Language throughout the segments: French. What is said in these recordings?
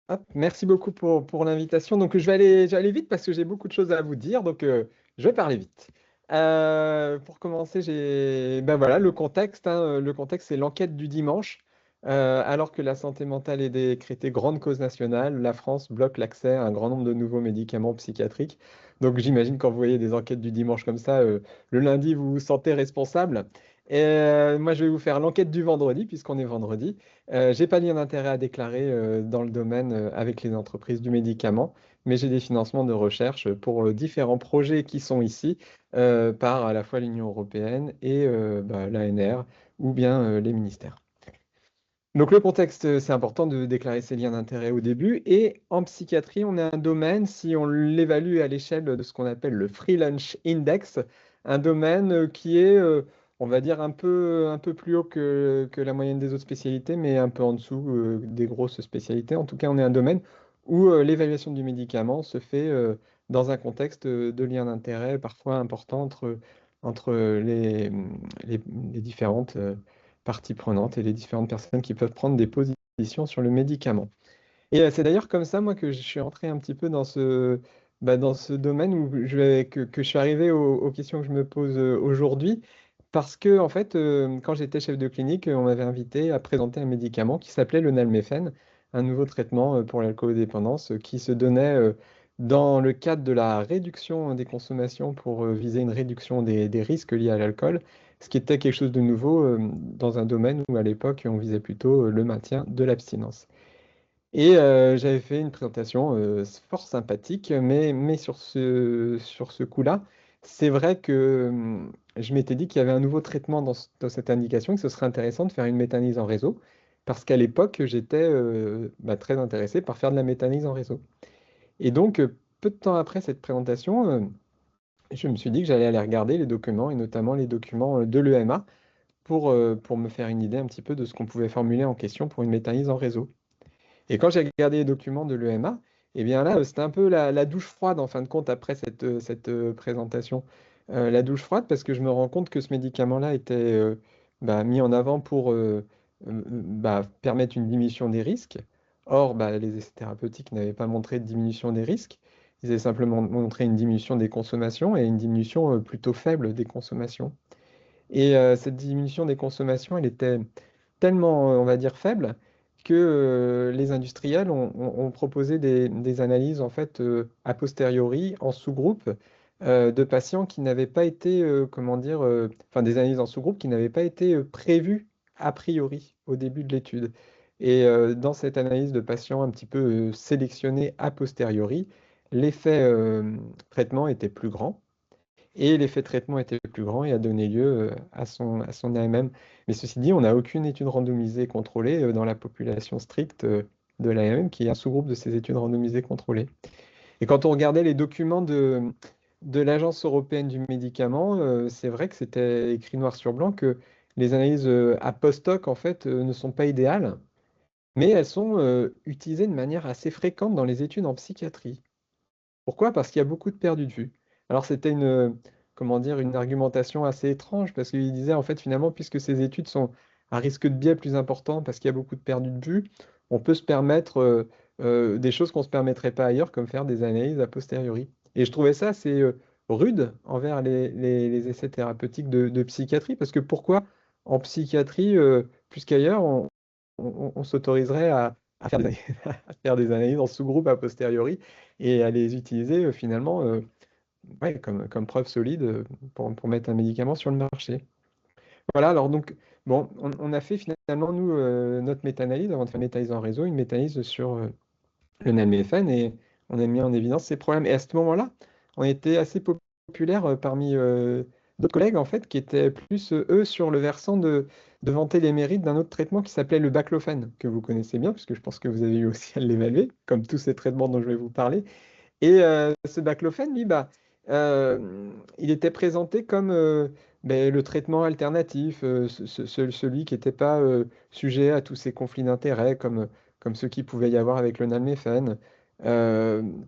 Hop, merci beaucoup pour l'invitation. Donc, je vais aller vite parce que j'ai beaucoup de choses à vous dire. Donc, je vais parler vite. Pour commencer, ben voilà, le contexte, hein. Le contexte, c'est l'enquête du dimanche. Alors que la santé mentale est décrétée grande cause nationale, la France bloque l'accès à un grand nombre de nouveaux médicaments psychiatriques. Donc, j'imagine quand vous voyez des enquêtes du dimanche comme ça, le lundi, vous vous sentez responsable. Et moi, je vais vous faire l'enquête du vendredi, puisqu'on est vendredi. J'ai pas de lien d'intérêt à déclarer dans le domaine avec les entreprises du médicament, mais j'ai des financements de recherche pour différents projets qui sont ici par à la fois l'Union européenne et l'ANR ou bien les ministères. Donc le contexte, c'est important de déclarer ces liens d'intérêt au début. Et en psychiatrie, on a un domaine, si on l'évalue à l'échelle de ce qu'on appelle le Free Lunch Index, un domaine qui est, on va dire, un peu plus haut que la moyenne des autres spécialités, mais un peu en dessous des grosses spécialités. En tout cas, on est un domaine où l'évaluation du médicament se fait dans un contexte de lien d'intérêt parfois important entre les différentes parties prenantes et les différentes personnes qui peuvent prendre des positions sur le médicament. Et c'est d'ailleurs comme ça, moi, que je suis entré un petit peu dans ce domaine que je suis arrivé aux questions que je me pose aujourd'hui. Parce que, en fait, quand j'étais chef de clinique, on m'avait invité à présenter un médicament qui s'appelait le nalméphène, un nouveau traitement pour l'alcoolodépendance qui se donnait dans le cadre de la réduction des consommations pour viser une réduction des risques liés à l'alcool, ce qui était quelque chose de nouveau dans un domaine où, à l'époque, on visait plutôt le maintien de l'abstinence. Et j'avais fait une présentation fort sympathique, mais sur ce coup-là, c'est vrai que je m'étais dit qu'il y avait un nouveau traitement dans cette indication, que ce serait intéressant de faire une méta-analyse en réseau, parce qu'à l'époque, j'étais très intéressé par faire de la méta-analyse en réseau. Et donc, peu de temps après cette présentation, je me suis dit que j'allais aller regarder les documents, et notamment les documents de l'EMA, pour me faire une idée un petit peu de ce qu'on pouvait formuler en question pour une méta-analyse en réseau. Et quand j'ai regardé les documents de l'EMA, eh bien là, c'était un peu la douche froide en fin de compte après cette présentation. La douche froide parce que je me rends compte que ce médicament-là était mis en avant pour permettre une diminution des risques. Or, les essais thérapeutiques n'avaient pas montré de diminution des risques. Ils avaient simplement montré une diminution des consommations et une diminution plutôt faible des consommations. Et cette diminution des consommations, elle était tellement, on va dire, faible que les industriels ont proposé des analyses en fait a posteriori en sous-groupe de patients qui n'avaient pas été, comment dire, enfin des analyses en sous-groupe qui n'avaient pas été prévues a priori au début de l'étude. Et dans cette analyse de patients un petit peu sélectionnés a posteriori, l'effet traitement était plus grand. Et l'effet de traitement était plus grand et a donné lieu à son AMM. Mais ceci dit, on n'a aucune étude randomisée contrôlée dans la population stricte de l'AMM, qui est un sous-groupe de ces études randomisées contrôlées. Et quand on regardait les documents de l'Agence européenne du médicament, c'est vrai que c'était écrit noir sur blanc que les analyses à post-hoc, en fait, ne sont pas idéales, mais elles sont utilisées de manière assez fréquente dans les études en psychiatrie. Pourquoi? Parce qu'il y a beaucoup de perdus de vue. Alors c'était comment dire, une argumentation assez étrange, parce qu'il disait en fait finalement, puisque ces études sont à risque de biais plus important, parce qu'il y a beaucoup de perdus de vue, on peut se permettre des choses qu'on ne se permettrait pas ailleurs, comme faire des analyses a posteriori. Et je trouvais ça assez rude envers les essais thérapeutiques de psychiatrie, parce que pourquoi en psychiatrie, plus qu'ailleurs, on s'autoriserait à faire à faire des analyses en sous-groupe a posteriori et à les utiliser finalement ouais, comme preuve solide pour mettre un médicament sur le marché. Voilà, alors donc, bon, on a fait finalement, nous, notre méta-analyse, avant de faire une méta-analyse en réseau, une méta-analyse sur le nalméphène et on a mis en évidence ces problèmes. Et à ce moment-là, on était assez populaire parmi d'autres collègues, en fait, qui étaient plus, eux, sur le versant de vanter les mérites d'un autre traitement qui s'appelait le baclofène, que vous connaissez bien, puisque je pense que vous avez eu aussi à l'évaluer, comme tous ces traitements dont je vais vous parler. Et ce baclofène, lui, il était présenté comme le traitement alternatif, celui qui n'était pas sujet à tous ces conflits d'intérêts comme ceux qui pouvaient y avoir avec le nalméphène,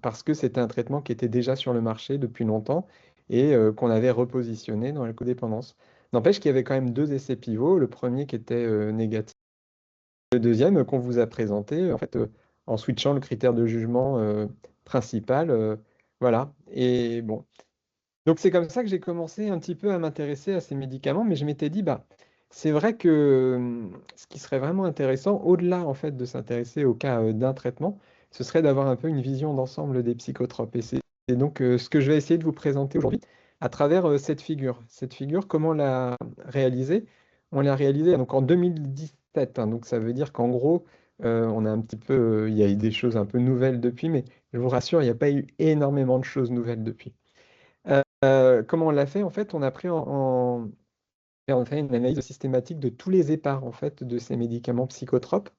parce que c'était un traitement qui était déjà sur le marché depuis longtemps et qu'on avait repositionné dans la codépendance. N'empêche qu'il y avait quand même deux essais pivots, le premier qui était négatif, le deuxième qu'on vous a présenté, en fait, en switchant le critère de jugement principal. Voilà. Et bon. Donc c'est comme ça que j'ai commencé un petit peu à m'intéresser à ces médicaments, mais je m'étais dit, bah, c'est vrai que ce qui serait vraiment intéressant, au-delà en fait de s'intéresser au cas d'un traitement, ce serait d'avoir un peu une vision d'ensemble des psychotropes. Et donc ce que je vais essayer de vous présenter aujourd'hui à travers cette figure. Cette figure, comment on l'a réalisée? On l'a réalisée donc en 2017, hein, donc ça veut dire qu'en gros, on a un petit peu, il y a eu des choses un peu nouvelles depuis, mais je vous rassure, il n'y a pas eu énormément de choses nouvelles depuis. Comment on l'a fait? En fait, on a pris on a fait une analyse systématique de tous les épars en fait, de ces médicaments psychotropes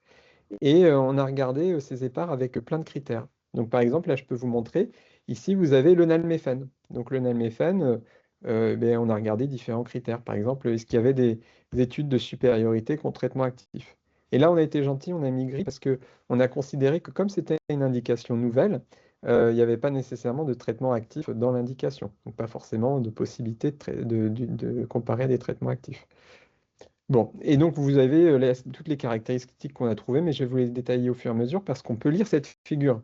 et on a regardé ces épars avec plein de critères. Donc, par exemple, là, je peux vous montrer. Ici, vous avez le nalméphène. Donc, le nalméphène, ben, on a regardé différents critères. Par exemple, est-ce qu'il y avait des études de supériorité contre traitement actif? Et là, on a été gentil, on a mis gris parce que on a considéré que comme c'était une indication nouvelle, il n'y avait pas nécessairement de traitement actif dans l'indication. Donc, pas forcément de possibilité de comparer à des traitements actifs. Bon, et donc vous avez toutes les caractéristiques qu'on a trouvées, mais je vais vous les détailler au fur et à mesure parce qu'on peut lire cette figure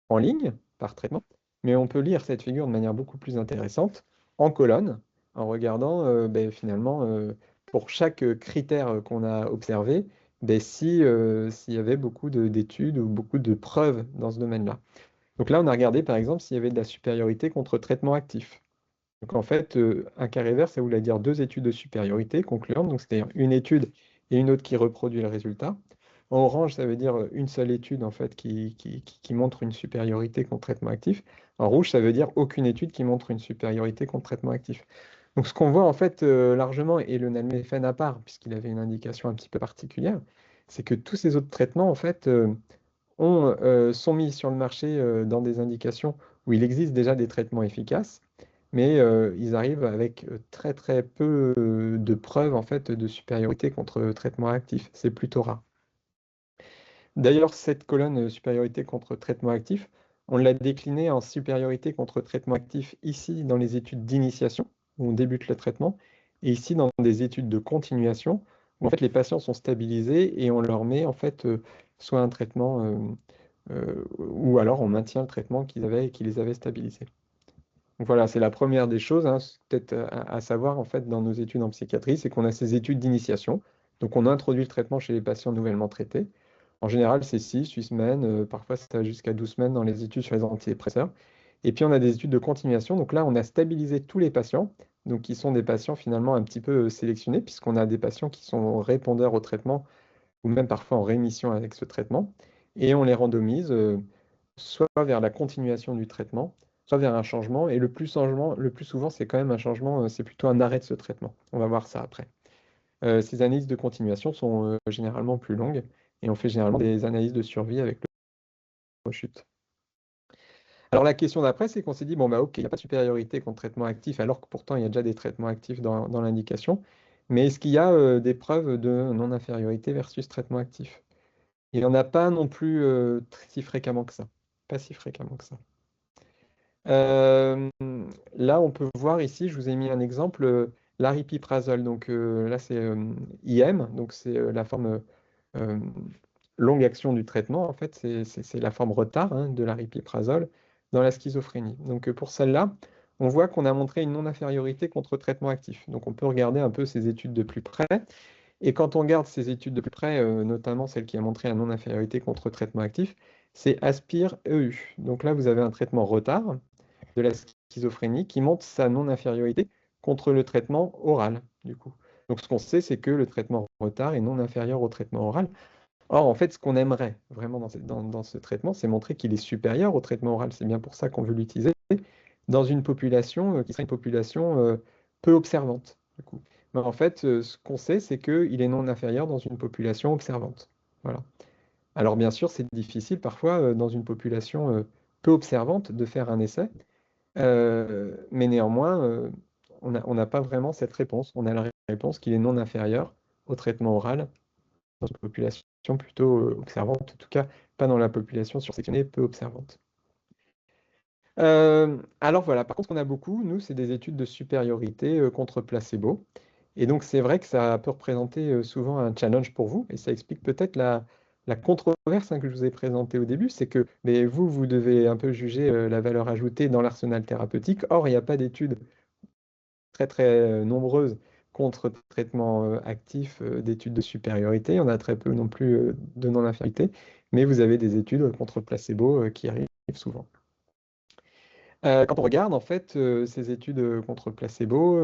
en ligne par traitement, mais on peut lire cette figure de manière beaucoup plus intéressante en colonne, en regardant ben, finalement pour chaque critère qu'on a observé, ben, si, s'il y avait beaucoup d'études ou beaucoup de preuves dans ce domaine-là. Donc là, on a regardé par exemple s'il y avait de la supériorité contre traitement actif. Donc en fait, un carré vert, ça voulait dire deux études de supériorité concluantes, donc c'est-à-dire une étude et une autre qui reproduit le résultat. En orange, ça veut dire une seule étude en fait qui montre une supériorité contre traitement actif. En rouge, ça veut dire aucune étude qui montre une supériorité contre traitement actif. Donc ce qu'on voit en fait largement, et le nalméphène à part, puisqu'il avait une indication un petit peu particulière, c'est que tous ces autres traitements en fait sont mis sur le marché dans des indications où il existe déjà des traitements efficaces, mais ils arrivent avec très très peu de preuves en fait de supériorité contre traitement actif. C'est plutôt rare. D'ailleurs, cette colonne supériorité contre traitement actif, on l'a déclinée en supériorité contre traitement actif ici dans les études d'initiation, où on débute le traitement, et ici dans des études de continuation, où en fait les patients sont stabilisés et on leur met en fait soit un traitement, ou alors on maintient le traitement qu'ils avaient et qui les avait stabilisés. Donc voilà, c'est la première des choses, hein, c'est peut-être à savoir en fait dans nos études en psychiatrie, c'est qu'on a ces études d'initiation. Donc on introduit le traitement chez les patients nouvellement traités. En général, c'est 6, 8 semaines, parfois ça va jusqu'à 12 semaines dans les études sur les antidépresseurs. Et puis on a des études de continuation. Donc là, on a stabilisé tous les patients, donc qui sont des patients finalement un petit peu sélectionnés, puisqu'on a des patients qui sont répondeurs au traitement ou même parfois en rémission avec ce traitement. Et on les randomise soit vers la continuation du traitement, soit vers un changement. Et le plus souvent, c'est quand même un changement, c'est plutôt un arrêt de ce traitement. On va voir ça après. Ces analyses de continuation sont généralement plus longues et on fait généralement des analyses de survie avec le rechute. Alors la question d'après, c'est qu'on s'est dit, bon bah ok, il n'y a pas de supériorité contre traitement actif, alors que pourtant il y a déjà des traitements actifs dans l'indication, mais est-ce qu'il y a des preuves de non-infériorité versus traitement actif? Il n'y en a pas non plus si fréquemment que ça. Pas si fréquemment que ça. Euh, Là, on peut voir ici, je vous ai mis un exemple, l'aripiprazole. Donc là, c'est IM, donc c'est la forme euh, longue action du traitement. En fait, c'est la forme retard hein, de l'aripiprazole dans la schizophrénie. Donc pour celle-là, on voit qu'on a montré une non-infériorité contre traitement actif. Donc on peut regarder un peu ces études de plus près. Et quand on regarde ces études de plus près, notamment celle qui a montré la non-infériorité contre traitement actif, c'est Aspire EU. Donc là, vous avez un traitement retard de la schizophrénie qui montre sa non-infériorité contre le traitement oral, du coup. Donc ce qu'on sait, c'est que le traitement retard est non inférieur au traitement oral. Or, en fait, ce qu'on aimerait vraiment dans ce traitement, c'est montrer qu'il est supérieur au traitement oral. C'est bien pour ça qu'on veut l'utiliser dans une population qui serait une population peu observante, du coup. Mais en fait, ce qu'on sait, c'est qu'il est non inférieur dans une population observante. Voilà. Alors bien sûr, c'est difficile parfois dans une population peu observante de faire un essai, mais néanmoins, on n'a pas vraiment cette réponse. On a la réponse qu'il est non inférieur au traitement oral dans une population plutôt observante, en tout cas pas dans la population sursectionnée peu observante. Alors voilà, par contre, ce qu'on a beaucoup, nous, c'est des études de supériorité contre placebo. Et donc, c'est vrai que ça peut représenter souvent un challenge pour vous, et ça explique peut-être la controverse que je vous ai présentée au début, c'est que mais vous devez un peu juger la valeur ajoutée dans l'arsenal thérapeutique. Or, il n'y a pas d'études très nombreuses contre traitement actif, d'études de supériorité. On a très peu non plus de non-infériorité, mais vous avez des études contre placebo qui arrivent souvent. Quand on regarde en fait ces études contre placebo,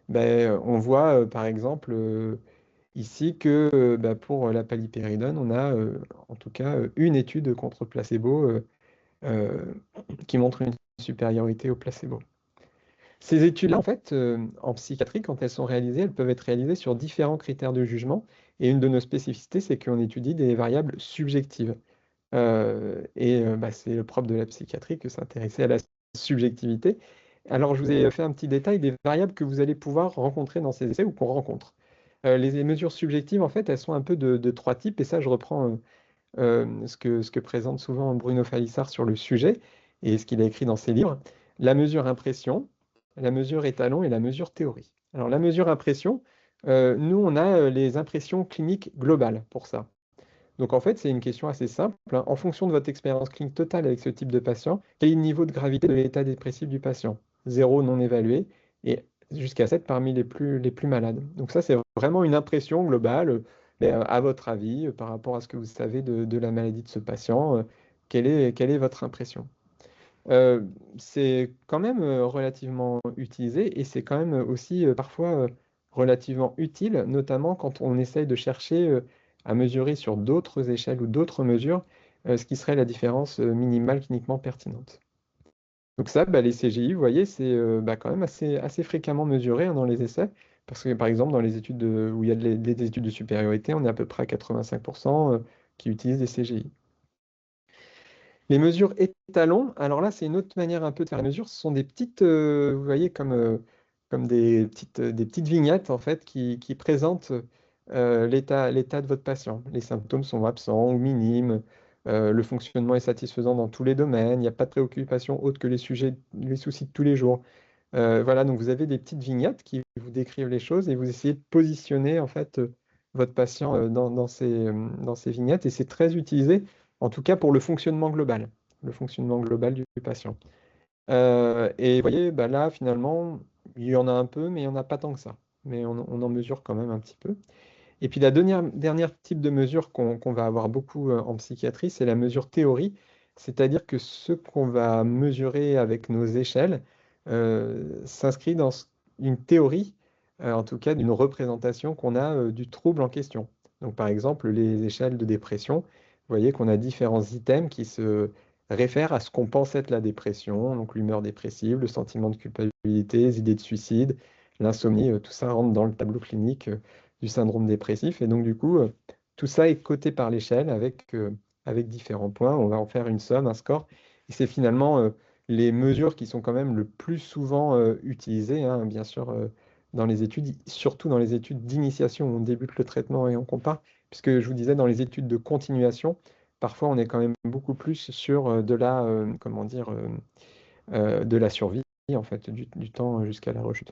on voit par exemple ici que pour la paliperidone, on a en tout cas une étude contre placebo euh, qui montre une supériorité au placebo. Ces études-là, en fait, en psychiatrie, quand elles sont réalisées, elles peuvent être réalisées sur différents critères de jugement. Et une de nos spécificités, c'est qu'on étudie des variables subjectives. C'est le propre de la psychiatrie que s'intéresser à la subjectivité. Alors, je vous ai fait un petit détail des variables que vous allez pouvoir rencontrer dans ces essais ou qu'on rencontre. Les mesures subjectives, en fait, elles sont un peu de trois types, et ça, je reprends ce que présente souvent Bruno Falissard sur le sujet et ce qu'il a écrit dans ses livres. La mesure impression, la mesure étalon et la mesure théorie. Alors, la mesure impression, nous, on a les impressions cliniques globales pour ça. Donc en fait, c'est une question assez simple, hein. En fonction de votre expérience clinique totale avec ce type de patient, quel est le niveau de gravité de l'état dépressif du patient? 0 non évalué et jusqu'à 7 parmi les plus malades. Donc ça, c'est vraiment une impression globale. À votre avis, par rapport à ce que vous savez de la maladie de ce patient, quelle est votre impression? Euh, c'est quand même relativement utilisé et c'est quand même aussi parfois relativement utile, notamment quand on essaye de chercher à mesurer sur d'autres échelles ou d'autres mesures ce qui serait la différence minimale cliniquement pertinente. Donc ça, les CGI, vous voyez, c'est quand même assez fréquemment mesuré hein, dans les essais, parce que par exemple dans les études où il y a des études de supériorité, on est à peu près à 85% qui utilisent des CGI. Les mesures étalons, alors là, c'est une autre manière un peu de faire la mesure. Ce sont des petites, vous voyez, comme des petites vignettes, en fait, qui présentent l'état de votre patient. Les symptômes sont absents ou minimes. Le fonctionnement est satisfaisant dans tous les domaines. Il n'y a pas de préoccupation autre que les soucis de tous les jours. Voilà, donc vous avez des petites vignettes qui vous décrivent les choses et vous essayez de positionner, en fait, votre patient dans ces vignettes. Et c'est très utilisé en tout cas pour le fonctionnement global du patient. Et vous voyez, là, finalement, il y en a un peu, mais il n'y en a pas tant que ça. Mais on en mesure quand même un petit peu. Et puis la dernière type de mesure qu'on va avoir beaucoup en psychiatrie, c'est la mesure théorie. C'est-à-dire que ce qu'on va mesurer avec nos échelles s'inscrit dans une théorie, en tout cas d'une représentation qu'on a du trouble en question. Donc par exemple, les échelles de dépression, vous voyez qu'on a différents items qui se réfèrent à ce qu'on pense être la dépression, donc l'humeur dépressive, le sentiment de culpabilité, les idées de suicide, l'insomnie, tout ça rentre dans le tableau clinique du syndrome dépressif. Et donc, du coup, tout ça est coté par l'échelle avec différents points. On va en faire une somme, un score. Et c'est finalement les mesures qui sont quand même le plus souvent utilisées, hein, bien sûr, dans les études, surtout dans les études d'initiation où on débute le traitement et on compare. Puisque je vous disais, dans les études de continuation, parfois on est quand même beaucoup plus sur comment dire, de la survie, en fait, du temps jusqu'à la rechute.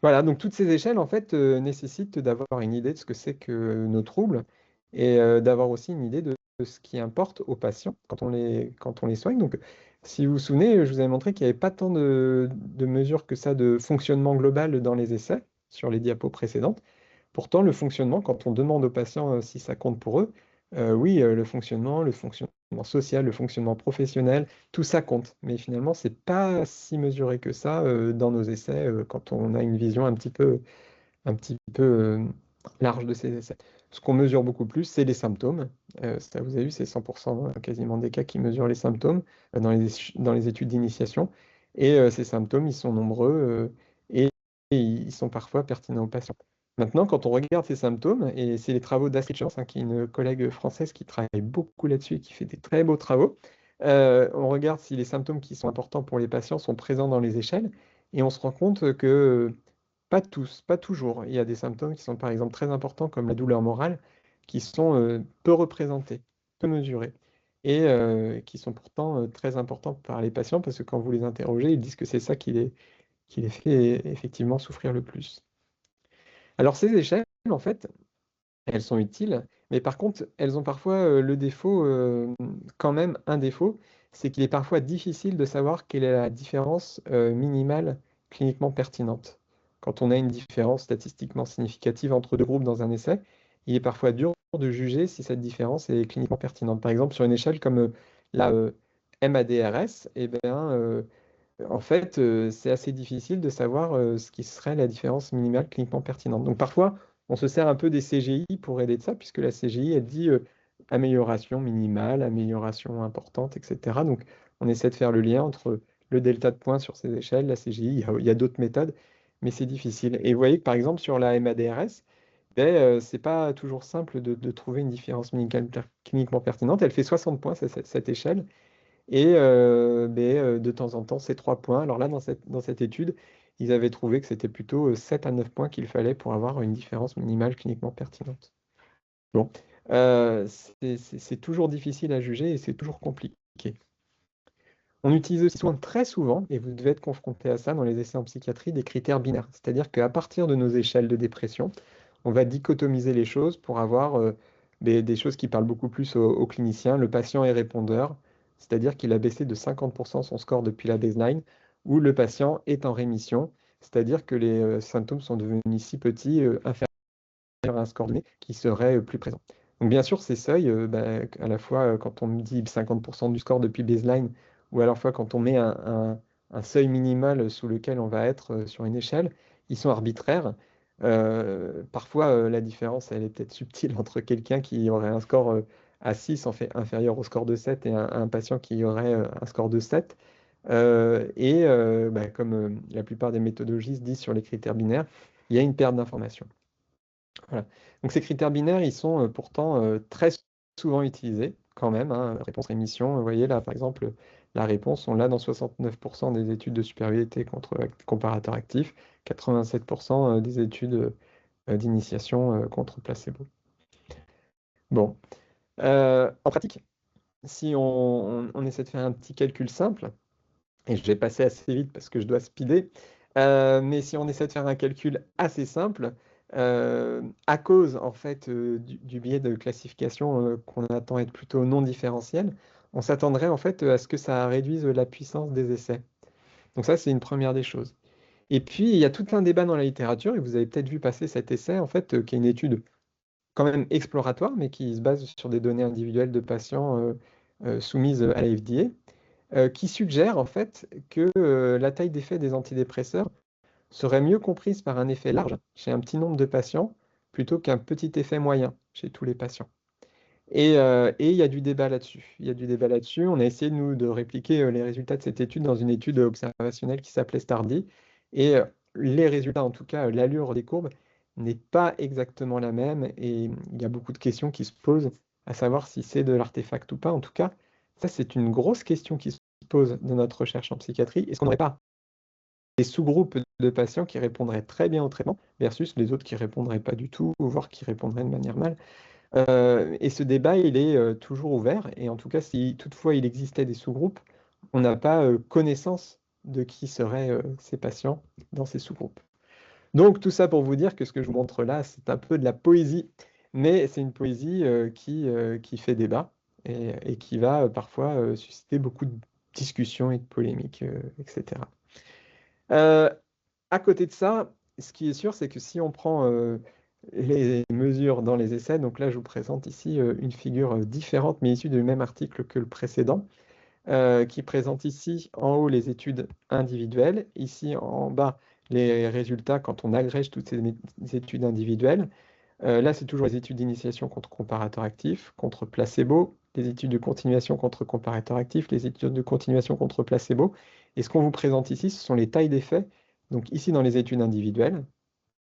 Voilà, donc toutes ces échelles, en fait, nécessitent d'avoir une idée de ce que c'est que nos troubles et d'avoir aussi une idée de ce qui importe aux patients quand on les soigne. Donc, si vous vous souvenez, je vous avais montré qu'il n'y avait pas tant de mesures que ça de fonctionnement global dans les essais sur les diapos précédentes. Pourtant, le fonctionnement, quand on demande aux patients si ça compte pour eux, oui, le fonctionnement social, le fonctionnement professionnel, tout ça compte. Mais finalement, c'est pas si mesuré que ça dans nos essais quand on a une vision un petit peu large de ces essais. Ce qu'on mesure beaucoup plus, c'est les symptômes. Ça, vous avez vu, c'est 100% quasiment des cas qui mesurent les symptômes dans les études d'initiation. Et ces symptômes, ils sont nombreux et ils sont parfois pertinents aux patients. Maintenant, quand on regarde ces symptômes, et c'est les travaux d'Astrid Chance, qui est une collègue française qui travaille beaucoup là-dessus et qui fait des très beaux travaux, on regarde si les symptômes qui sont importants pour les patients sont présents dans les échelles, et on se rend compte que pas tous, pas toujours. Il y a des symptômes qui sont par exemple très importants comme la douleur morale, qui sont peu représentés, peu mesurés, et qui sont pourtant très importants par les patients parce que quand vous les interrogez, ils disent que c'est ça qui les fait effectivement souffrir le plus. Alors ces échelles, en fait, elles sont utiles, Mais par contre, elles ont parfois le défaut, quand même un défaut, c'est qu'il est parfois difficile de savoir quelle est la différence minimale cliniquement pertinente. Quand on a une différence statistiquement significative entre deux groupes dans un essai, il est parfois dur de juger si cette différence est cliniquement pertinente. Par exemple, sur une échelle comme la MADRS, eh bien, en fait, c'est assez difficile de savoir ce qui serait la différence minimale cliniquement pertinente. Donc parfois, on se sert un peu des CGI pour aider de ça, puisque la CGI, elle dit amélioration minimale, amélioration importante, etc. Donc on essaie de faire le lien entre le delta de points sur ces échelles, la CGI, il y a d'autres méthodes, mais c'est difficile. Et vous voyez que par exemple sur la MADRS, ben, c'est pas toujours simple de trouver une différence minimale cliniquement pertinente. Elle fait 60 points, cette échelle. Et de temps en temps, c'est 3 points. Alors là, dans cette étude, ils avaient trouvé que c'était plutôt 7 à 9 points qu'il fallait pour avoir une différence minimale cliniquement pertinente. Bon, c'est toujours difficile à juger et c'est toujours compliqué. On utilise aussi très souvent, et vous devez être confronté à ça dans les essais en psychiatrie, des critères binaires. C'est-à-dire qu'à partir de nos échelles de dépression, on va dichotomiser les choses pour avoir des choses qui parlent beaucoup plus aux cliniciens. Le patient est répondeur, c'est-à-dire qu'il a baissé de 50% son score depuis la baseline, ou le patient est en rémission, c'est-à-dire que les symptômes sont devenus si petits, inférieurs à un score donné, qui serait plus présent. Donc bien sûr, ces seuils, à la fois quand on dit 50% du score depuis baseline, ou à la fois quand on met un seuil minimal sous lequel on va être sur une échelle, ils sont arbitraires. Parfois, la différence, elle est peut-être subtile entre quelqu'un qui aurait un score à 6 en fait inférieur au score de 7 et un patient qui aurait un score de 7. Comme la plupart des méthodologistes disent sur les critères binaires, il y a une perte d'information. Voilà. Donc ces critères binaires, ils sont pourtant très souvent utilisés quand même, hein, réponse-rémission. Vous voyez là, par exemple, la réponse, on l'a dans 69% des études de supériorité contre comparateur actif, 87% des études d'initiation contre placebo. Bon, en pratique, si on essaie de faire un petit calcul simple, et je vais passer assez vite parce que je dois speeder. Mais si on essaie de faire un calcul assez simple, à cause en fait du biais de classification qu'on attend être plutôt non différentiel, on s'attendrait en fait à ce que ça réduise la puissance des essais. Donc ça, c'est une première des choses. Et puis, il y a tout un débat dans la littérature, et vous avez peut-être vu passer cet essai, en fait, qui est une étude quand même exploratoire, mais qui se base sur des données individuelles de patients soumises à la FDA, qui suggère en fait que la taille d'effet des antidépresseurs serait mieux comprise par un effet large chez un petit nombre de patients plutôt qu'un petit effet moyen chez tous les patients. Et il y a du débat là-dessus. Il y a du débat là-dessus. On a essayé, nous, de répliquer les résultats de cette étude dans une étude observationnelle qui s'appelait STARDI. Et les résultats, en tout cas, l'allure des courbes n'est pas exactement la même. Et il y a beaucoup de questions qui se posent, à savoir si c'est de l'artefact ou pas. En tout cas, ça, c'est une grosse question qui se pose dans notre recherche en psychiatrie. Est-ce qu'on n'aurait pas des sous-groupes de patients qui répondraient très bien au traitement versus les autres qui répondraient pas du tout, voire qui répondraient de manière mal? Et ce débat, il est toujours ouvert. Et en tout cas, si toutefois il existait des sous-groupes, on n'a pas connaissance de qui seraient ces patients dans ces sous-groupes. Donc tout ça pour vous dire que ce que je vous montre là, c'est un peu de la poésie, mais c'est une poésie qui fait débat et qui va parfois susciter beaucoup de discussions et de polémiques, etc. Euh, à côté de ça, ce qui est sûr, c'est que si on prend les mesures dans les essais, donc là je vous présente ici une figure différente, mais issue du même article que le précédent, qui présente ici en haut les études individuelles, ici en bas les résultats quand on agrège toutes ces études individuelles. Là, c'est toujours les études d'initiation contre comparateur actif, contre placebo, les études de continuation contre comparateur actif, les études de continuation contre placebo. Et ce qu'on vous présente ici, ce sont les tailles d'effet. Donc ici, dans les études individuelles.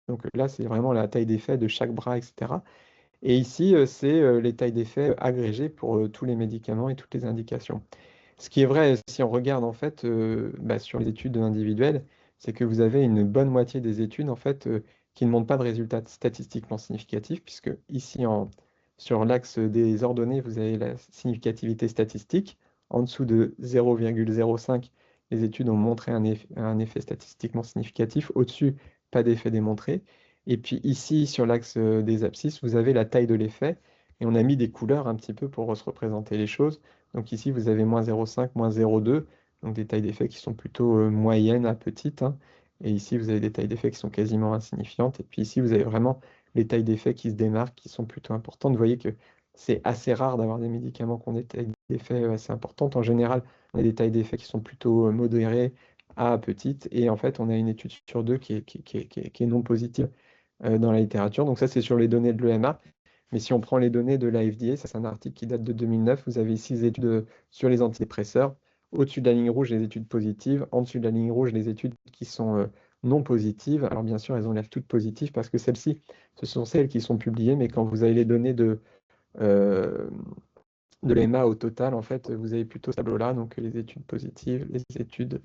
Donc là, c'est vraiment la taille d'effet de chaque bras, etc. Et ici, c'est les tailles d'effet agrégées pour tous les médicaments et toutes les indications. Ce qui est vrai, si on regarde en fait sur les études individuelles, c'est que vous avez une bonne moitié des études en fait qui ne montrent pas de résultats statistiquement significatifs, puisque ici sur l'axe des ordonnées, vous avez la significativité statistique. En dessous de 0,05, les études ont montré un effet statistiquement significatif. Au-dessus, pas d'effet démontré. Et puis ici, sur l'axe des abscisses, vous avez la taille de l'effet. Et on a mis des couleurs un petit peu pour se représenter les choses. Donc ici, vous avez -0,5, -0,2, donc des tailles d'effet qui sont plutôt moyennes à petites, hein. Et ici, vous avez des tailles d'effet qui sont quasiment insignifiantes. Et puis ici, vous avez vraiment les tailles d'effet qui se démarquent, qui sont plutôt importantes. Vous voyez que c'est assez rare d'avoir des médicaments qui ont des tailles d'effet assez importantes. En général, on a des tailles d'effet qui sont plutôt modérées à petites. Et en fait, on a une étude sur deux qui est non positive dans la littérature. Donc ça, c'est sur les données de l'EMA. Mais si on prend les données de la FDA, ça c'est un article qui date de 2009, vous avez 6 études sur les antidépresseurs. Au-dessus de la ligne rouge, les études positives. En dessous de la ligne rouge, les études qui sont non positives. Alors bien sûr, elles ont l'air toutes positives parce que celles-ci, ce sont celles qui sont publiées. Mais quand vous avez les données euh, de l'EMA au total, en fait, vous avez plutôt ce tableau-là. Donc les études positives, les études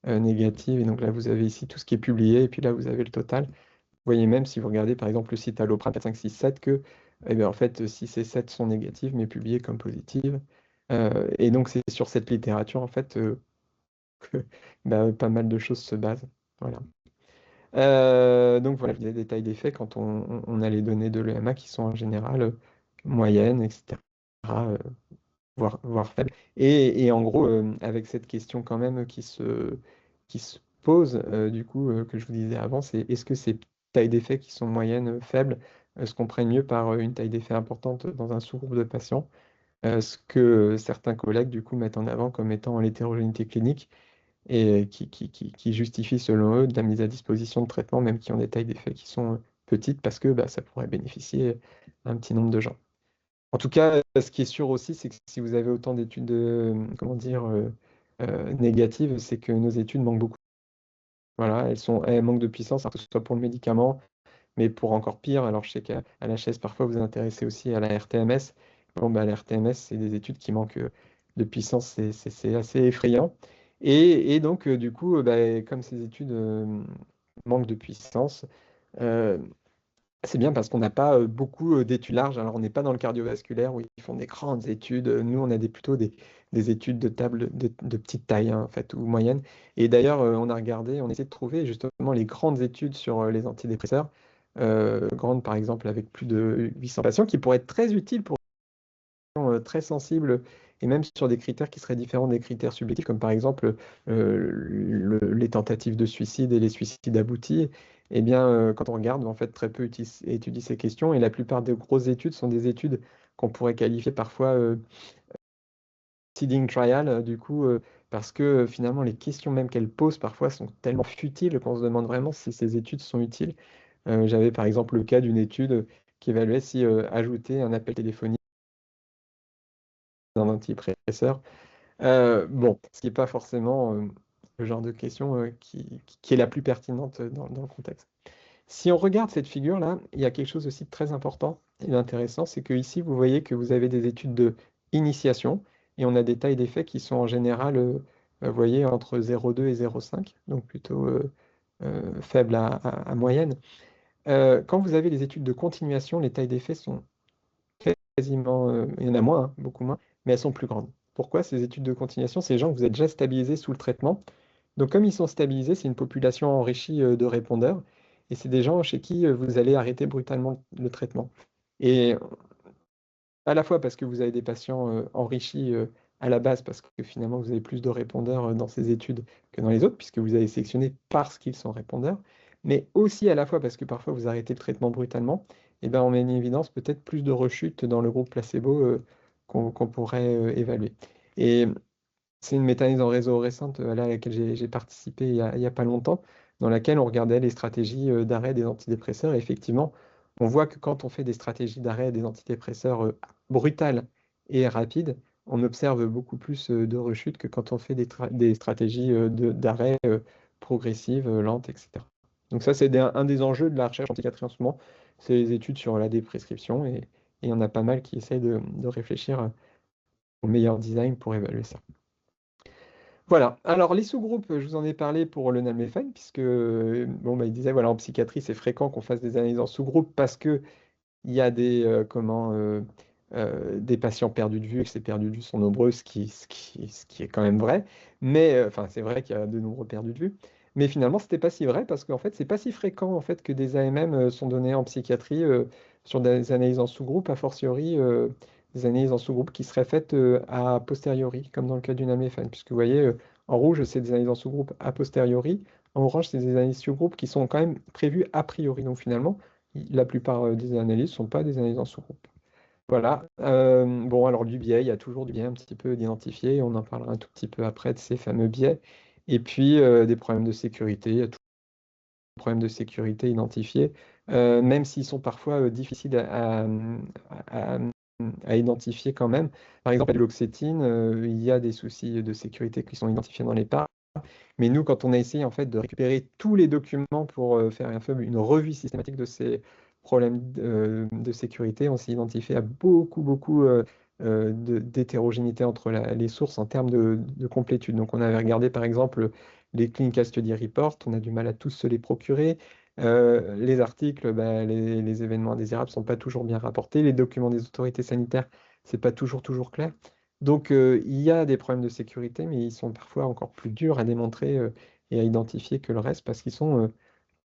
négatives. Et donc là, vous avez ici tout ce qui est publié. Et puis là, vous avez le total. Vous voyez même si vous regardez par exemple le site Alloprane 4, 5, 6, 7 que eh bien, en fait 6 et 7 sont négatives mais publiées comme positives. Et donc c'est sur cette littérature en fait que bah, pas mal de choses se basent. Voilà. Donc voilà, il y a des détails d'effet quand on a les données de l'EMA qui sont en général moyennes, etc. euh, voire faibles. Et en gros, avec cette question quand même qui se pose, du coup, que je vous disais avant, c'est est-ce que ces tailles d'effet qui sont moyennes, faibles, se comprennent mieux par une taille d'effet importante dans un sous-groupe de patients? Ce que certains collègues, du coup, mettent en avant comme étant l'hétérogénéité clinique et qui justifie, selon eux, de la mise à disposition de traitements, même qui ont des tailles d'effet qui sont petites, parce que bah, ça pourrait bénéficier à un petit nombre de gens. En tout cas, ce qui est sûr aussi, c'est que si vous avez autant d'études, comment dire, négatives, c'est que nos études manquent beaucoup. Voilà, elles manquent de puissance, alors que ce soit pour le médicament, mais pour encore pire. Alors, je sais qu'à la chaise, parfois, vous vous intéressez aussi à la RTMS. Bon, bah, la RTMS, c'est des études qui manquent de puissance, c'est assez effrayant. Et donc, du coup, bah, comme ces études manquent de puissance, euh, c'est bien parce qu'on n'a pas beaucoup d'études larges. Alors, on n'est pas dans le cardiovasculaire où ils font des grandes études. Nous, on a plutôt des études de table de petite taille, hein, en fait, ou moyenne. Et d'ailleurs, on a regardé, on essaie de trouver justement les grandes études sur les antidépresseurs, grandes par exemple avec plus de 800 patients, qui pourraient être très utiles pour très sensibles et même sur des critères qui seraient différents des critères subjectifs, comme par exemple les tentatives de suicide et les suicides aboutis. Eh bien, quand on regarde, en fait, très peu étudient ces questions et la plupart des grosses études sont des études qu'on pourrait qualifier parfois seeding trial, du coup, parce que finalement, les questions même qu'elles posent parfois sont tellement futiles qu'on se demande vraiment si ces études sont utiles. J'avais par exemple le cas d'une étude qui évaluait si ajouter un appel téléphonique d'un antidépresseur. Bon, ce qui n'est pas forcément le genre de question qui est la plus pertinente dans le contexte. Si on regarde cette figure-là, il y a quelque chose aussi de très important et d'intéressant, c'est que ici, vous voyez que vous avez des études de initiation et on a des tailles d'effet qui sont en général, vous voyez, entre 0,2 et 0,5, donc plutôt faibles à moyenne. Quand vous avez les études de continuation, les tailles d'effet sont quasiment, il y en a moins, hein, beaucoup moins, mais elles sont plus grandes. Pourquoi ces études de continuation? C'est les gens que vous êtes déjà stabilisés sous le traitement. Donc comme ils sont stabilisés, c'est une population enrichie de répondeurs, et c'est des gens chez qui vous allez arrêter brutalement le traitement. Et à la fois parce que vous avez des patients enrichis à la base, parce que finalement vous avez plus de répondeurs dans ces études que dans les autres, puisque vous avez sélectionné parce qu'ils sont répondeurs, mais aussi à la fois parce que parfois vous arrêtez le traitement brutalement, et ben on met en évidence peut-être plus de rechutes dans le groupe placebo qu'on pourrait évaluer. Et c'est une méta-analyse en réseau récente à laquelle j'ai participé il y a pas longtemps, dans laquelle on regardait les stratégies d'arrêt des antidépresseurs. Et effectivement, on voit que quand on fait des stratégies d'arrêt des antidépresseurs brutales et rapides, on observe beaucoup plus de rechutes que quand on fait des stratégies d'arrêt progressives, lentes, etc. Donc ça, c'est un des enjeux de la recherche en psychiatrie en ce moment, c'est les études sur la déprescription. Et il y en a pas mal qui essayent de réfléchir au meilleur design pour évaluer ça. Voilà. Alors, les sous-groupes, je vous en ai parlé pour le nalméphène, puisque, bon, bah, il disait, voilà, en psychiatrie, c'est fréquent qu'on fasse des analyses en sous-groupe parce que il y a des patients perdus de vue et que ces perdus de vue sont nombreux, ce qui est quand même vrai. Mais, enfin, c'est vrai qu'il y a de nombreux perdus de vue. Mais finalement, c'était pas si vrai parce qu'en fait, c'est pas si fréquent en fait que des AMM sont donnés en psychiatrie sur des analyses en sous-groupe, a fortiori des analyses en sous-groupe qui seraient faites a posteriori, comme dans le cas d'une améphane, puisque vous voyez, en rouge, c'est des analyses en sous-groupe a posteriori, en orange, c'est des analyses sous-groupe qui sont quand même prévues a priori. Donc finalement, la plupart des analyses ne sont pas des analyses en sous-groupe. Voilà. Bon, alors du biais, il y a toujours du biais un petit peu d'identifier. On en parlera un tout petit peu après de ces fameux biais. Et puis des problèmes de sécurité. Il y a toujours des problèmes de sécurité identifiés, même s'ils sont parfois difficiles à- à identifier quand même. Par exemple, avec l'oxétine, il y a des soucis de sécurité qui sont identifiés dans les parts. Mais nous, quand on a essayé en fait de récupérer tous les documents pour faire un peu une revue systématique de ces problèmes de sécurité, on s'est identifié à beaucoup d'hétérogénéité entre les sources en termes de complétude. Donc on avait regardé par exemple les Clinical Study Reports, on a du mal à tous se les procurer. Les articles, bah, les événements indésirables ne sont pas toujours bien rapportés. Les documents des autorités sanitaires, c'est pas toujours clair. Donc, il y a des problèmes de sécurité, mais ils sont parfois encore plus durs à démontrer et à identifier que le reste, parce qu'ils sont,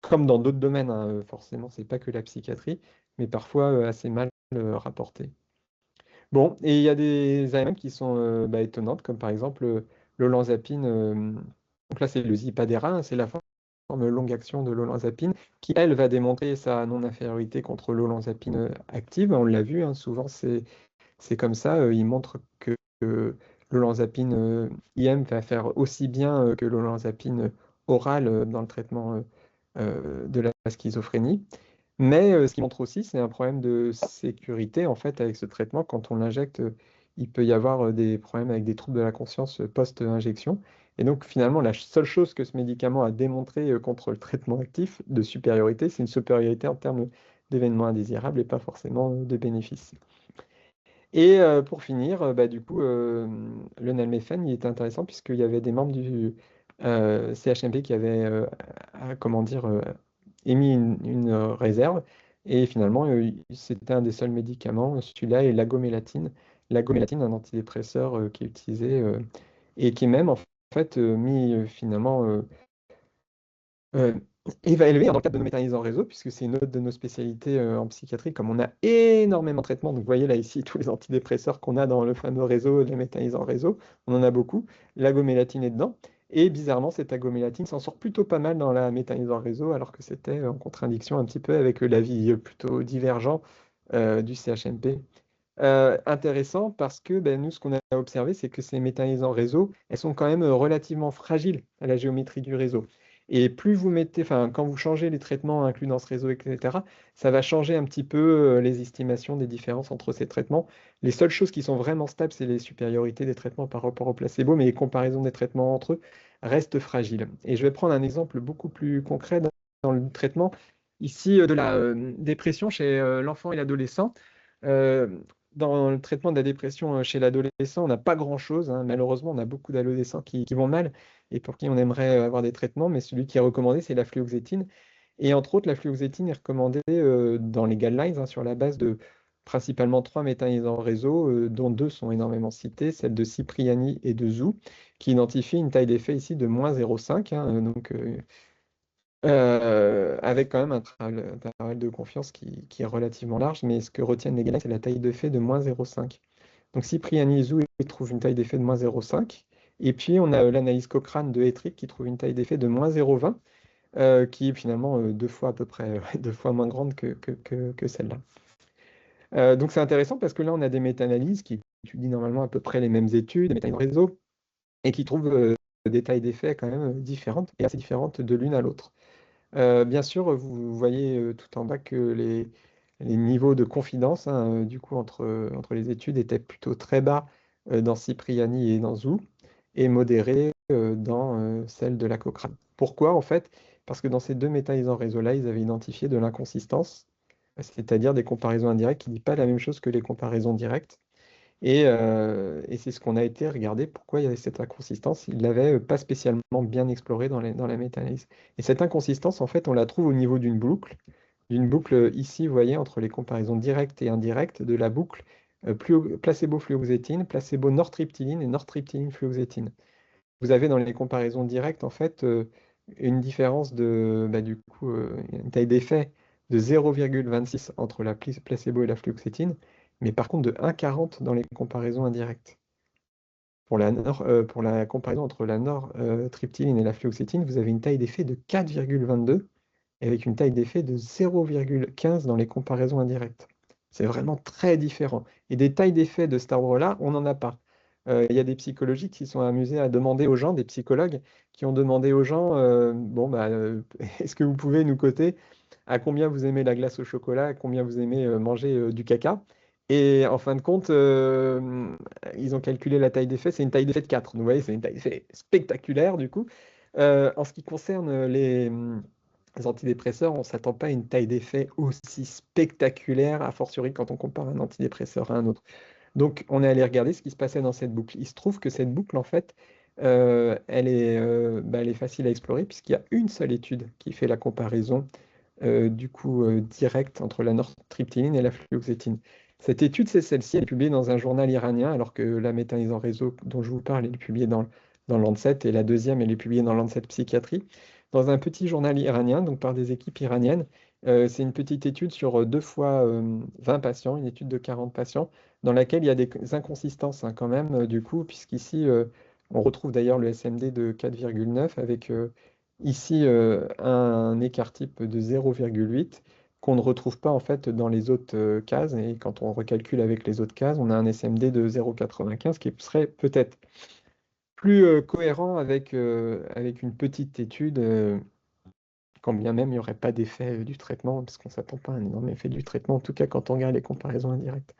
comme dans d'autres domaines, hein, forcément, c'est pas que la psychiatrie, mais parfois assez mal rapportés. Bon, et il y a des AMM qui sont bah, étonnantes, comme par exemple l'olanzapine. Donc là, c'est le Zipadera, hein, c'est la forme longue action de l'olanzapine, qui, elle, va démontrer sa non-infériorité contre l'olanzapine active. On l'a vu, hein, souvent, c'est comme ça. Il montre que l'olanzapine IM va faire aussi bien que l'olanzapine orale dans le traitement de la schizophrénie. Mais ce qui montre aussi, c'est un problème de sécurité en fait avec ce traitement. Quand on l'injecte, il peut y avoir des problèmes avec des troubles de la conscience post-injection. Et donc finalement, la seule chose que ce médicament a démontré contre le traitement actif de supériorité, c'est une supériorité en termes d'événements indésirables et pas forcément de bénéfices. Et pour finir, bah, du coup, le nalméphane, il était intéressant puisqu'il y avait des membres du CHMP qui avaient, comment dire, émis une réserve. Et finalement, c'était un des seuls médicaments, celui-là et l'agomélatine. L'agomélatine, un antidépresseur qui est utilisé et qui est même en fait mis finalement euh, il va élever dans le cadre de nos métanalyses en réseau, puisque c'est une autre de nos spécialités en psychiatrie, comme on a énormément de traitements. Donc, vous voyez là ici tous les antidépresseurs qu'on a dans le fameux réseau, les métanalyses en réseau, on en a beaucoup. L'agomélatine est dedans. Et bizarrement, cette agomélatine s'en sort plutôt pas mal dans la métanalyse en réseau, alors que c'était en contre-indication un petit peu avec l'avis plutôt divergent du CHMP. Intéressant parce que ben, nous, ce qu'on a observé, c'est que ces métanalyses en réseau, elles sont quand même relativement fragiles à la géométrie du réseau. Et plus vous mettez, enfin, quand vous changez les traitements inclus dans ce réseau, etc., ça va changer un petit peu les estimations des différences entre ces traitements. Les seules choses qui sont vraiment stables, c'est les supériorités des traitements par rapport au placebo, mais les comparaisons des traitements entre eux restent fragiles. Et je vais prendre un exemple beaucoup plus concret dans le traitement, ici, de la dépression chez l'enfant et l'adolescent. Euh, Dans le traitement de la dépression chez l'adolescent, on n'a pas grand-chose, hein. Malheureusement, on a beaucoup d'adolescents qui vont mal et pour qui on aimerait avoir des traitements, mais celui qui est recommandé, c'est la fluoxétine. Et entre autres, la fluoxétine est recommandée dans les guidelines hein, sur la base de principalement trois méthanisants en réseau, dont deux sont énormément cités, celle de Cipriani et de Zhou, qui identifient une taille d'effet ici de moins 0,5, hein, donc avec quand même intervalle de confiance qui est relativement large, mais ce que retiennent les guidelines, c'est la taille d'effet de moins 0,5. Donc Cipriani et Zhou ils trouvent une taille d'effet de moins 0,5. Et puis on a l'analyse Cochrane de Hetrick qui trouve une taille d'effet de moins 0,20, qui est finalement deux fois à peu près, deux fois moins grande que celle-là. Donc c'est intéressant parce que là on a des méta-analyses qui étudient normalement à peu près les mêmes études, des méta réseau, et qui trouvent des tailles d'effet quand même différentes et assez différentes de l'une à l'autre. Bien sûr, vous voyez tout en bas que les niveaux de confidence, hein, du coup, entre les études étaient plutôt très bas dans Cipriani et dans Zou, et modérés dans celle de la Cochrane. Pourquoi, en fait? Parce que dans ces deux méta en réseau-là, ils avaient identifié de l'inconsistance, c'est-à-dire des comparaisons indirectes qui ne disent pas la même chose que les comparaisons directes. Et c'est ce qu'on a été regarder, pourquoi il y avait cette inconsistance. Il ne l'avait pas spécialement bien exploré dans la méta-analyse. Et cette inconsistance, en fait, on la trouve au niveau d'une boucle. D'une boucle ici, vous voyez, entre les comparaisons directes et indirectes de la boucle placebo-fluoxétine, placebo nortriptyline et nortriptyline-fluoxétine. Vous avez dans les comparaisons directes, en fait, une différence de, bah, du coup, une taille d'effet de 0,26 entre la placebo et la fluoxétine, mais par contre de 1,40 dans les comparaisons indirectes. Pour la comparaison entre la nortriptyline et la fluoxétine, vous avez une taille d'effet de 4,22 et avec une taille d'effet de 0,15 dans les comparaisons indirectes. C'est vraiment très différent. Et des tailles d'effet de cet ordre-là, on n'en a pas. Il y a des psychologues qui sont amusés à demander aux gens, des psychologues qui ont demandé aux gens, bon, bah, est-ce que vous pouvez nous coter à combien vous aimez la glace au chocolat, à combien vous aimez manger du caca? Et en fin de compte, ils ont calculé la taille d'effet, c'est une taille d'effet de 4. Donc, vous voyez, c'est une taille d'effet spectaculaire du coup. En ce qui concerne les antidépresseurs, on ne s'attend pas à une taille d'effet aussi spectaculaire, a fortiori quand on compare un antidépresseur à un autre. Donc, on est allé regarder ce qui se passait dans cette boucle. Il se trouve que cette boucle, en fait, elle est facile à explorer puisqu'il y a une seule étude qui fait la comparaison du coup directe entre la nortriptyline et la fluoxétine. Cette étude, c'est celle-ci, elle est publiée dans un journal iranien, alors que la méta-analyse en réseau dont je vous parle, elle est publiée dans Lancet, et la deuxième, elle est publiée dans Lancet Psychiatrie, dans un petit journal iranien, donc par des équipes iraniennes. C'est une petite étude sur 2 fois 20 patients, une étude de 40 patients, dans laquelle il y a des inconsistances hein, quand même, du coup, puisqu'ici, on retrouve d'ailleurs le SMD de 4,9 avec ici un écart type de 0,8 qu'on ne retrouve pas en fait dans les autres cases. Et quand on recalcule avec les autres cases, on a un SMD de 0,95 qui serait peut-être plus cohérent avec une petite étude, quand bien même il n'y aurait pas d'effet du traitement, parce qu'on ne s'attend pas à un énorme effet du traitement, en tout cas quand on regarde les comparaisons indirectes.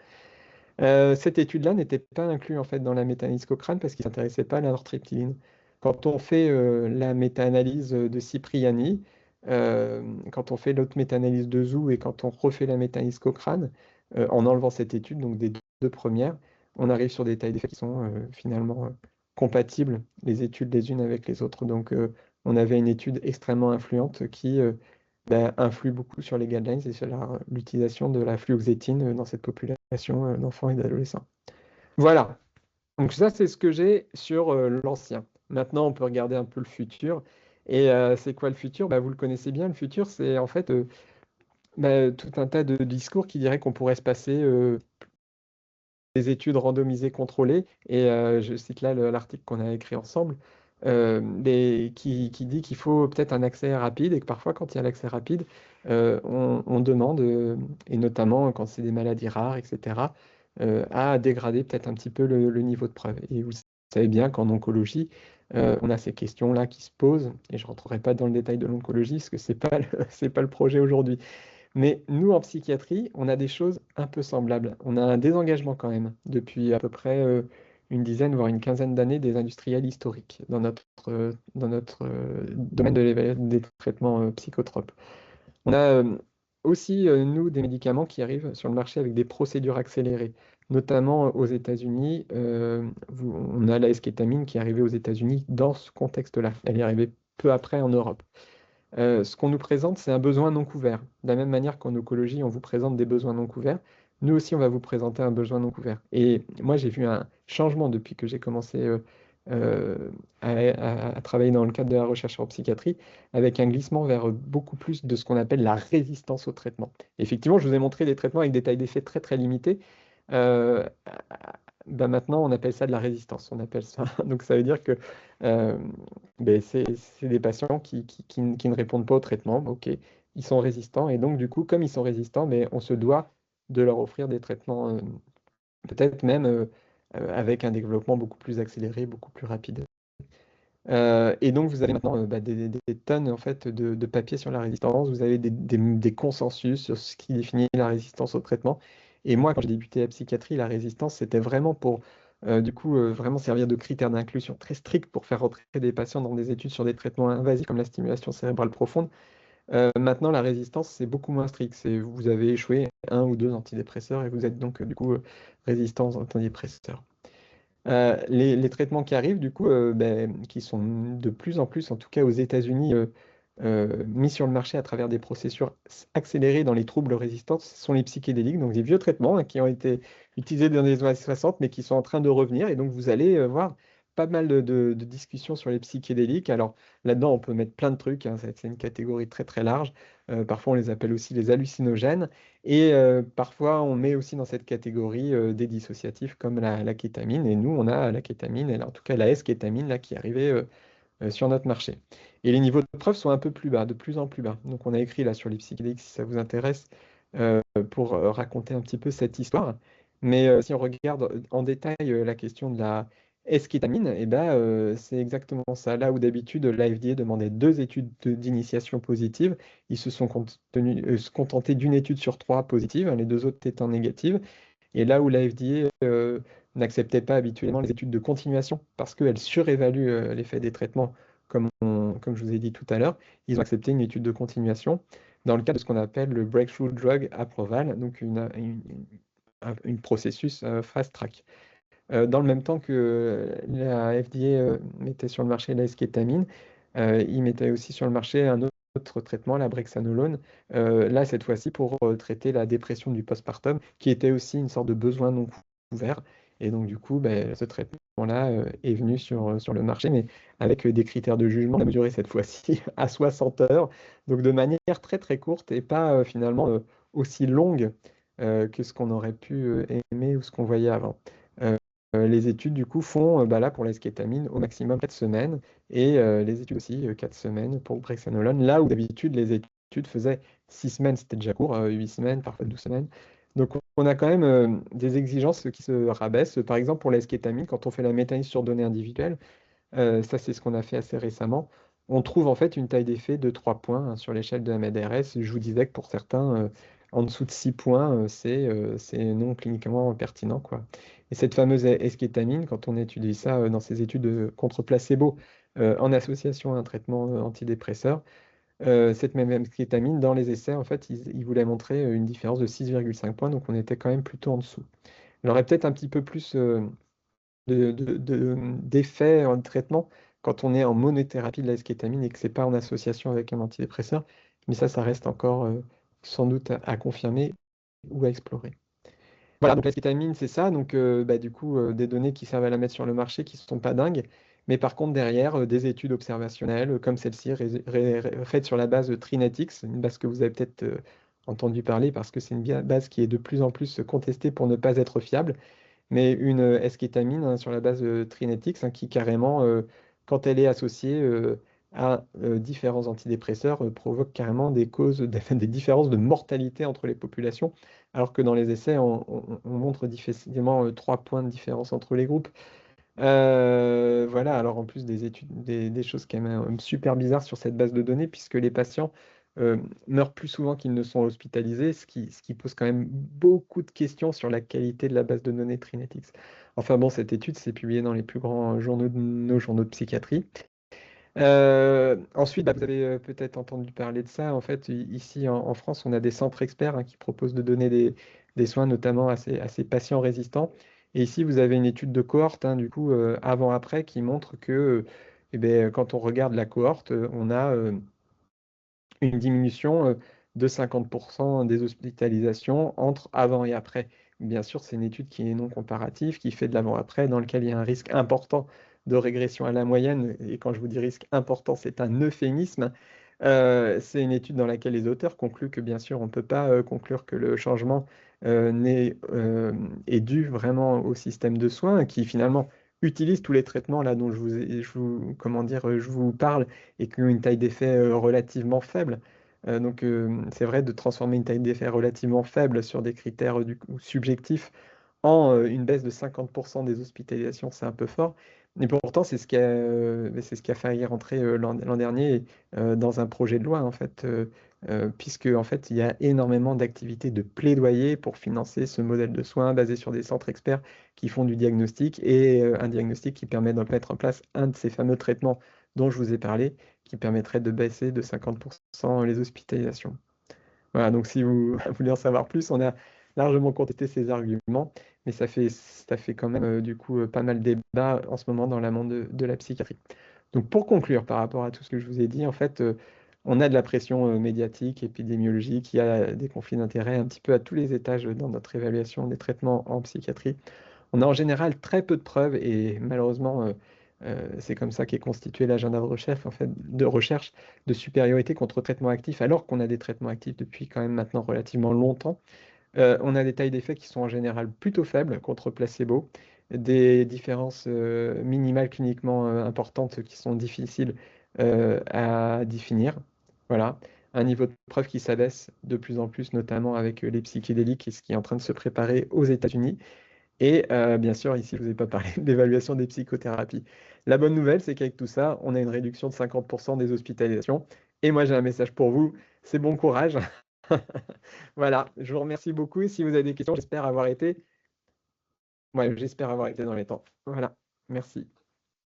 Cette étude-là n'était pas inclue en fait dans la méta-analyse Cochrane parce qu'il ne s'intéressait pas à la nortriptyline. Quand on fait la méta-analyse de Cipriani, euh, quand on fait l'autre méta-analyse de Zou et quand on refait la méta-analyse Cochrane, en enlevant cette étude, donc des deux premières, on arrive sur des tailles d'effet qui sont finalement compatibles, les études les unes avec les autres. Donc on avait une étude extrêmement influente qui influe beaucoup sur les guidelines et sur l'utilisation de la fluoxétine dans cette population d'enfants et d'adolescents. Voilà, donc ça c'est ce que j'ai sur l'ancien. Maintenant on peut regarder un peu le futur. Et c'est quoi le futur? Vous le connaissez bien, le futur c'est en fait tout un tas de discours qui diraient qu'on pourrait se passer des études randomisées contrôlées, et je cite là l'article qu'on a écrit ensemble, qui dit qu'il faut peut-être un accès rapide, et que parfois quand il y a l'accès rapide, on demande, et notamment quand c'est des maladies rares, etc., à dégrader peut-être un petit peu le niveau de preuve. Et vous savez bien qu'en oncologie, on a ces questions-là qui se posent, et je ne rentrerai pas dans le détail de l'oncologie, parce que ce n'est pas, c'est pas le projet aujourd'hui. Mais nous, en psychiatrie, on a des choses un peu semblables. On a un désengagement quand même, depuis à peu près une dizaine, voire une quinzaine d'années, des industriels historiques dans notre domaine des traitements psychotropes. On a aussi, nous, des médicaments qui arrivent sur le marché avec des procédures accélérées, notamment aux États-Unis. On a la eskétamine qui est arrivée aux États-Unis dans ce contexte-là. Elle est arrivée peu après en Europe. Ce qu'on nous présente, c'est un besoin non couvert. De la même manière qu'en oncologie, on vous présente des besoins non couverts, nous aussi, on va vous présenter un besoin non couvert. Et moi, j'ai vu un changement depuis que j'ai commencé euh, à travailler dans le cadre de la recherche en psychiatrie, avec un glissement vers beaucoup plus de ce qu'on appelle la résistance au traitement. Effectivement, je vous ai montré des traitements avec des tailles d'effet très très limitées. Euh, Maintenant, on appelle ça de la résistance. On appelle ça. Donc, ça veut dire que euh, c'est des patients qui ne répondent pas au traitement. Ok, ils sont résistants. Et donc, du coup, comme ils sont résistants, on se doit de leur offrir des traitements, peut-être même avec un développement beaucoup plus accéléré, beaucoup plus rapide. Et donc, vous avez maintenant des tonnes en fait, de papiers sur la résistance. Vous avez des consensus sur ce qui définit la résistance au traitement. Et moi, quand j'ai débuté la psychiatrie, la résistance, c'était vraiment pour, du coup, vraiment servir de critère d'inclusion très strict pour faire rentrer des patients dans des études sur des traitements invasifs comme la stimulation cérébrale profonde. Maintenant, la résistance, c'est beaucoup moins strict. Vous avez échoué un ou deux antidépresseurs et vous êtes donc, du coup, résistant aux antidépresseurs. Les traitements qui arrivent, du coup, qui sont de plus en plus, en tout cas aux États-Unis, mis sur le marché à travers des processus accélérés dans les troubles résistants, ce sont les psychédéliques, donc des vieux traitements hein, qui ont été utilisés dans les années 60, mais qui sont en train de revenir. Et donc, vous allez voir pas mal de discussions sur les psychédéliques. Alors là-dedans, on peut mettre plein de trucs, hein, c'est une catégorie très très large. Parfois, on les appelle aussi les hallucinogènes. Et parfois, on met aussi dans cette catégorie des dissociatifs comme la kétamine. Et nous, on a la kétamine, en tout cas la S-kétamine, là, qui est arrivée sur notre marché. Et les niveaux de preuve sont un peu plus bas, de plus en plus bas. Donc on a écrit là sur les psychédéliques, si ça vous intéresse, pour raconter un petit peu cette histoire. Mais si on regarde en détail la question de la eskétamine, eh ben, c'est exactement ça. Là où d'habitude l'AFDA demandait deux études d'initiation positive, ils se sont se contentés d'une étude sur trois positive, hein, les deux autres étant négatives. Et là où la FDA n'acceptait pas habituellement les études de continuation parce qu'elles surévaluent l'effet des traitements, comme je vous ai dit tout à l'heure, ils ont accepté une étude de continuation dans le cadre de ce qu'on appelle le Breakthrough Drug Approval, donc une processus fast track. Dans le même temps que la FDA mettait sur le marché la eskétamine, ils mettaient aussi sur le marché un autre traitement, la brexanolone, là cette fois-ci pour traiter la dépression du postpartum, qui était aussi une sorte de besoin non couvert. Et donc du coup, ben, ce traitement-là est venu sur le marché, mais avec des critères de jugement mesurés cette fois-ci à 60 heures, donc de manière très très courte et pas finalement aussi longue que ce qu'on aurait pu aimer ou ce qu'on voyait avant. Euh, les études, du coup, font, bah, là, pour l'eskétamine, au maximum 4 semaines, et les études aussi, 4 semaines pour le brexanolone, là où d'habitude, les études faisaient 6 semaines, c'était déjà court, 8 semaines, parfois 12 semaines. Donc, on a quand même des exigences qui se rabaissent. Par exemple, pour l'eskétamine, quand on fait la méta-analyse sur données individuelles, ça, c'est ce qu'on a fait assez récemment. On trouve en fait une taille d'effet de 3 points hein, sur l'échelle de la MADRS. Je vous disais que pour certains, en dessous de 6 points, c'est non cliniquement pertinent, quoi. Et cette fameuse eskétamine, quand on étudie ça dans ces études contre placebo en association à un traitement antidépresseur, cette même eskétamine, dans les essais, en fait, ils voulaient montrer une différence de 6,5 points, donc on était quand même plutôt en dessous. Il aurait peut-être un petit peu plus d'effet en traitement quand on est en monothérapie de la eskétamine et que c'est pas en association avec un antidépresseur. Mais ça reste encore sans doute à confirmer ou à explorer. Voilà, donc l'eskétamine, c'est ça. Donc, bah, du coup, des données qui servent à la mettre sur le marché qui ne sont pas dingues. Mais par contre, derrière, des études observationnelles comme celle-ci, faites sur la base de Trinetics, une base que vous avez peut-être entendu parler parce que c'est une base qui est de plus en plus contestée pour ne pas être fiable, mais une eskétamine hein, sur la base de Trinetics, hein, qui carrément, quand elle est associée à différents antidépresseurs, provoque carrément des causes, des différences de mortalité entre les populations, alors que dans les essais, on montre difficilement 3 points de différence entre les groupes. Voilà, alors en plus des études, des choses quand même super bizarres sur cette base de données, puisque les patients euh, meurent plus souvent qu'ils ne sont hospitalisés, ce qui pose quand même beaucoup de questions sur la qualité de la base de données Trinetics. Enfin bon, cette étude s'est publiée dans les plus grands journaux de nos journaux de psychiatrie. Ensuite, bah, vous avez peut-être entendu parler de ça. En fait, ici en France, on a des centres experts hein, qui proposent de donner des soins, notamment à ces patients résistants. Et ici, vous avez une étude de cohorte, hein, du coup, avant-après, qui montre que eh ben, quand on regarde la cohorte, on a une diminution de 50% des hospitalisations entre avant et après. Bien sûr, c'est une étude qui est non comparative, qui fait de l'avant-après, dans lequel il y a un risque important de régression à la moyenne. Et quand je vous dis risque important, c'est un euphémisme. C'est une étude dans laquelle les auteurs concluent que, bien sûr, on ne peut pas conclure que le changement est dû vraiment au système de soins, qui finalement utilise tous les traitements là dont comment dire, je vous parle et qui ont une taille d'effet relativement faible. Donc, c'est vrai de transformer une taille d'effet relativement faible sur des critères du coup, subjectifs en une baisse de 50% des hospitalisations, c'est un peu fort. Et pourtant, c'est ce qui a failli rentrer l'an dernier dans un projet de loi, en fait, puisque en fait, il y a énormément d'activités de plaidoyer pour financer ce modèle de soins basé sur des centres experts qui font du diagnostic et un diagnostic qui permet de mettre en place un de ces fameux traitements dont je vous ai parlé, qui permettrait de baisser de 50% les hospitalisations. Voilà, donc si vous voulez en savoir plus, on a largement contesté ces arguments, mais ça fait quand même du coup pas mal de débat en ce moment dans le monde de la psychiatrie. Donc pour conclure par rapport à tout ce que je vous ai dit, en fait, on a de la pression médiatique, épidémiologique, il y a des conflits d'intérêts un petit peu à tous les étages dans notre évaluation des traitements en psychiatrie. On a en général très peu de preuves et malheureusement C'est comme ça qu'est constitué l'agenda de recherche de supériorité contre traitement actif, alors qu'on a des traitements actifs depuis quand même maintenant relativement longtemps. On a des tailles d'effet qui sont en général plutôt faibles contre placebo, des différences minimales cliniquement importantes qui sont difficiles à définir. Voilà, un niveau de preuve qui s'abaisse de plus en plus, notamment avec les psychédéliques et ce qui est en train de se préparer aux États-Unis. Et bien sûr, ici, je ne vous ai pas parlé de l'évaluation des psychothérapies. La bonne nouvelle, c'est qu'avec tout ça, on a une réduction de 50% des hospitalisations. Et moi, j'ai un message pour vous, c'est bon courage. Voilà, je vous remercie beaucoup. Et si vous avez des questions, j'espère avoir été dans les temps. Voilà, merci.